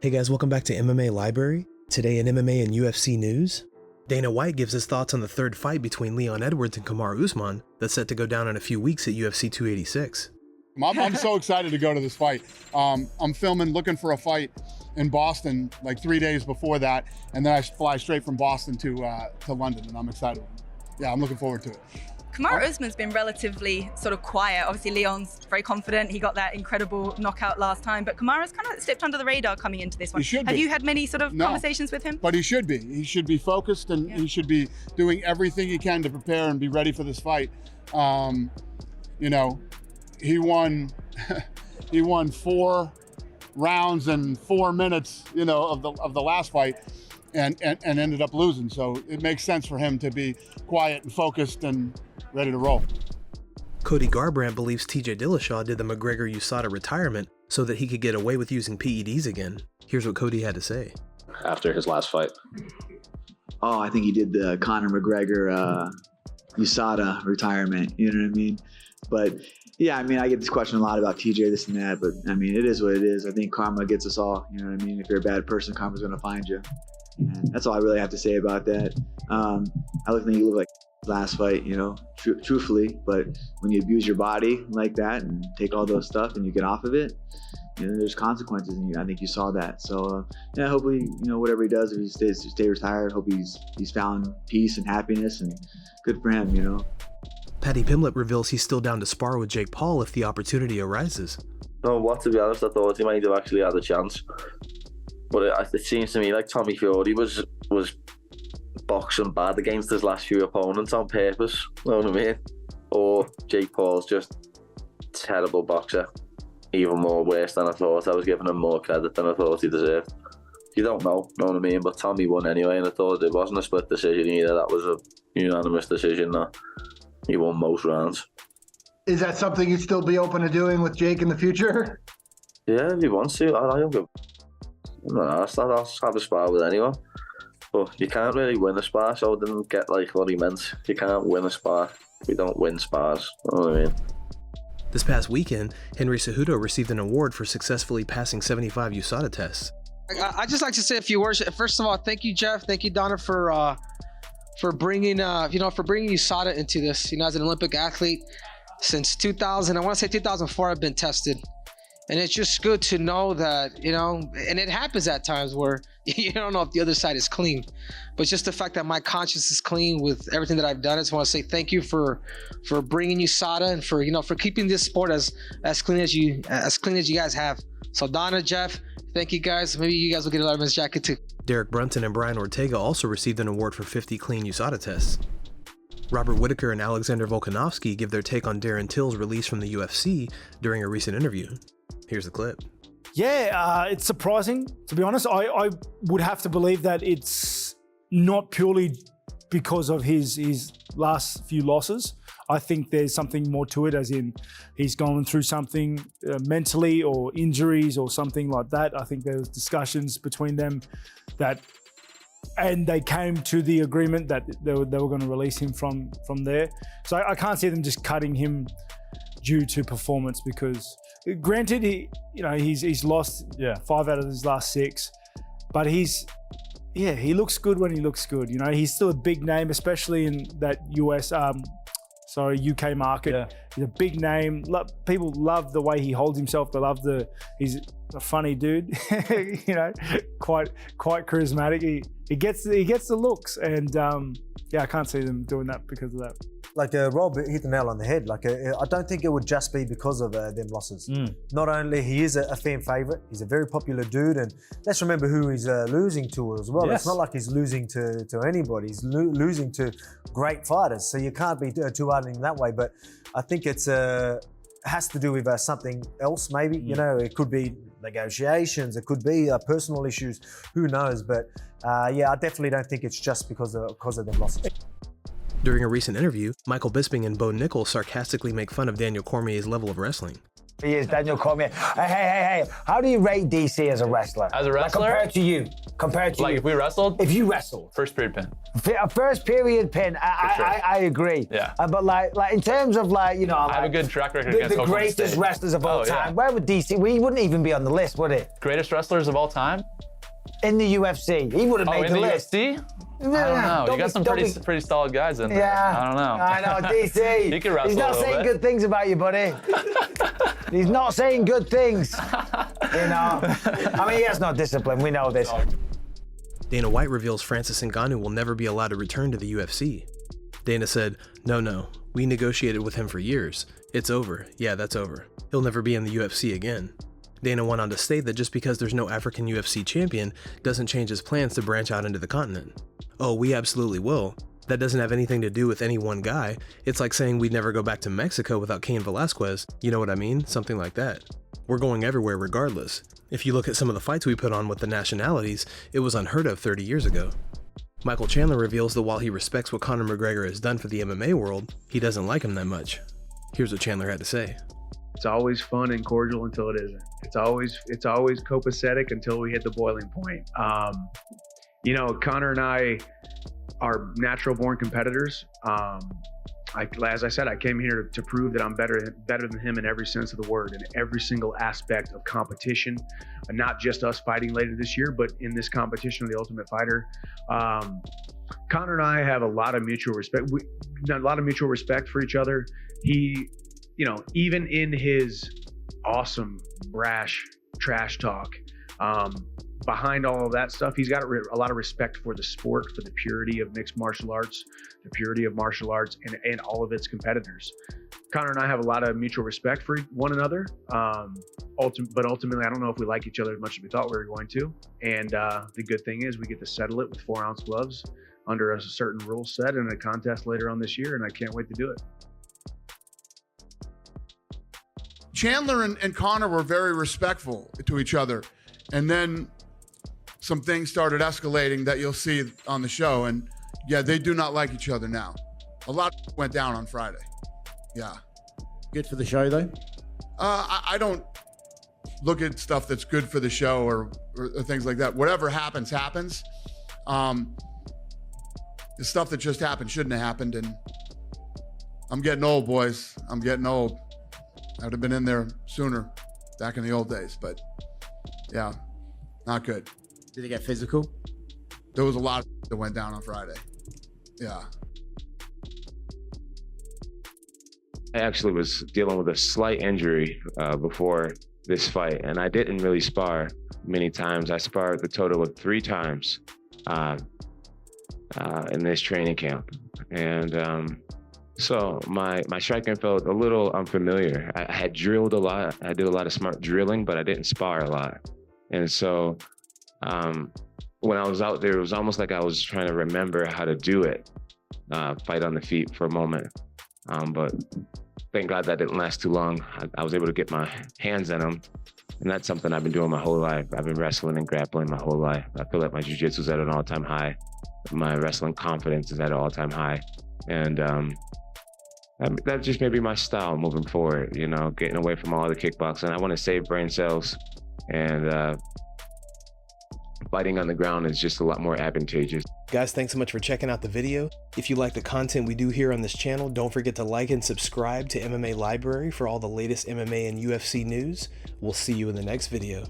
Hey guys, welcome back to MMA Library. Today in MMA and UFC news, Dana White gives his thoughts on the third fight between Leon Edwards and Kamaru Usman that's set to go down in a few weeks at UFC 286. I'm so excited to go to this fight. I'm filming, looking for a fight in Boston like 3 days before that, and then I fly straight from Boston to London, and I'm excited. Yeah, I'm looking forward to it. Kamaru Usman's been relatively sort of quiet. Obviously, Leon's very confident. He got that incredible knockout last time, but Kamaru's kind of slipped under the radar coming into this one. He should be. Have you had many sort of conversations with him? But he should be. He should be focused, and he should be doing everything he can to prepare and be ready for this fight. You know, he won he won 4 rounds and 4 minutes, you know, of the last fight, and ended up losing. So it makes sense for him to be quiet and focused and ready to roll. Cody Garbandt believes TJ Dillashaw did the McGregor USADA retirement so that he could get away with using PEDs again. Here's what Cody had to say. After his last fight. Oh, I think he did the Conor McGregor USADA retirement, you know what I mean? But yeah, I mean, I get this question a lot about TJ, this and that, but I mean, it is what it is. I think karma gets us all, you know what I mean? If you're a bad person, karma's gonna find you. And that's all I really have to say about that. I think you look like last fight, you know, truthfully, but when you abuse your body like that and take all those stuff and you get off of it, you know, there's consequences, and I think you saw that. So yeah, hopefully, you know, whatever he does, if he stay retired, hope he's found peace and happiness, and good for him, you know. Paddy Pimblett reveals he's still down to spar with Jake Paul if the opportunity arises. No, what, to be honest, I thought he might have actually had a chance, but it seems to me like Tommy Fury was boxing bad against his last few opponents on purpose, you know what I mean? Or Jake Paul's just terrible boxer, even more worse than I thought. I was giving him more credit than I thought he deserved. You don't know what I mean? But Tommy won anyway, and I thought it wasn't a split decision either. That was a unanimous decision. He won most rounds. Is that something you'd still be open to doing with Jake in the future? Yeah, if he wants to. I don't give. I'll have a spar with anyone. But you can't really win a spar, so I didn't get like what he meant. You can't win a spar. We don't win spars. You know what I mean? This past weekend, Henry Cejudo received an award for successfully passing 75 USADA tests. I'd just like to say a few words. First of all, thank you, Jeff. Thank you, Donna, for bringing USADA into this. You know, as an Olympic athlete, since 2000, I want to say 2004, I've been tested. And it's just good to know that, you know, and it happens at times where you don't know if the other side is clean. But just the fact that my conscience is clean with everything that I've done, I just want to say thank you for bringing USADA and for, you know, for keeping this sport as clean as you guys have. So Donna, Jeff, thank you guys. Maybe you guys will get a Letterman's jacket too. Derek Brunson and Brian Ortega also received an award for 50 clean USADA tests. Robert Whittaker and Alexander Volkanovski give their take on Darren Till's release from the UFC during a recent interview. Here's the clip. Yeah, it's surprising, to be honest. I would have to believe that it's not purely because of his last few losses. I think there's something more to it, as in he's going through something mentally or injuries or something like that. I think there was discussions between them and they came to the agreement that they were going to release him from there. So I can't see them just cutting him due to performance, because granted, he's lost 5 out of his last 6, but he looks good when he looks good. You know, he's still a big name, especially in that UK market. Yeah. He's a big name. People love the way he holds himself. They love he's a funny dude, you know, quite charismatic. He gets the looks, and I can't see them doing that because of that. Like Rob hit the nail on the head. Like I don't think it would just be because of them losses. Not only he is a fan favorite, he's a very popular dude, and let's remember who he's losing to as well. Yes. It's not like he's losing to anybody. He's losing to great fighters, so you can't be too hard on him that way. But I think it's has to do with something else, maybe. You know, it could be negotiations, it could be personal issues. Who knows? But I definitely don't think it's just because of them losses. During a recent interview, Michael Bisping and Nickal sarcastically make fun of Daniel Cormier's level of wrestling. He is Daniel Cormier. Hey. How do you rate DC as a wrestler? As a wrestler? Like compared to you. Like if we wrestled? If you wrestled. First period pin. A first period pin, I agree. Yeah. But like in terms of like, you know, I have a good track record against the greatest wrestlers of all time. Where would DC? We wouldn't even be on the list, would it? Greatest wrestlers of all time? In the UFC, he would have made the list. UFC? I don't know. You got some pretty solid guys in there. Yeah. I don't know. I know, DC. He can wrestle. He's not saying good things about you, buddy. He's not saying good things. You know. I mean, he has no discipline. We know this. Dana White reveals Francis Ngannou will never be allowed to return to the UFC. Dana said, No, we negotiated with him for years. It's over. Yeah, that's over. He'll never be in the UFC again. Dana went on to state that just because there's no African UFC champion doesn't change his plans to branch out into the continent. Oh, we absolutely will. That doesn't have anything to do with any one guy. It's like saying we'd never go back to Mexico without Cain Velasquez. You know what I mean? Something like that. We're going everywhere regardless. If you look at some of the fights we put on with the nationalities, it was unheard of 30 years ago. Michael Chandler reveals that while he respects what Conor McGregor has done for the MMA world, he doesn't like him that much. Here's what Chandler had to say. It's always fun and cordial until it isn't. It's always copacetic until we hit the boiling point. You know, Conor and I are natural-born competitors. As I said, I came here to prove that I'm better than him in every sense of the word, in every single aspect of competition, and not just us fighting later this year, but in this competition of the Ultimate Fighter. Conor and I have a lot of mutual respect. For each other. He, you know, even in his awesome, brash, trash talk, behind all of that stuff, he's got a lot of respect for the sport, for the purity of mixed martial arts, the purity of martial arts, and all of its competitors. Conor and I have a lot of mutual respect for one another, but ultimately, I don't know if we like each other as much as we thought we were going to. And the good thing is we get to settle it with 4-ounce gloves under a certain rule set in a contest later on this year, and I can't wait to do it. Chandler and Conor were very respectful to each other. And then some things started escalating that you'll see on the show. And yeah, they do not like each other now. A lot went down on Friday. Yeah. Good for the show, though? I don't look at stuff that's good for the show or things like that. Whatever happens, happens. The stuff that just happened shouldn't have happened. And I'm getting old, boys. I'm getting old. I would have been in there sooner back in the old days, but yeah, not good. Did it get physical? There was a lot that went down on Friday. Yeah. I actually was dealing with a slight injury before this fight, and I didn't really spar many times. I sparred the total of 3 times in this training camp. And so my striking felt a little unfamiliar. I had drilled a lot. I did a lot of smart drilling, but I didn't spar a lot. And so when I was out there, it was almost like I was trying to remember how to do it, fight on the feet for a moment. But thank God that didn't last too long. I was able to get my hands in them. And that's something I've been doing my whole life. I've been wrestling and grappling my whole life. I feel like my jiu-jitsu is at an all-time high. My wrestling confidence is at an all-time high. And that just may be my style moving forward, you know, getting away from all the kickboxing. I want to save brain cells, and fighting on the ground is just a lot more advantageous. Guys, thanks so much for checking out the video. If you like the content we do here on this channel, don't forget to like and subscribe to MMA Library for all the latest MMA and UFC news. We'll see you in the next video.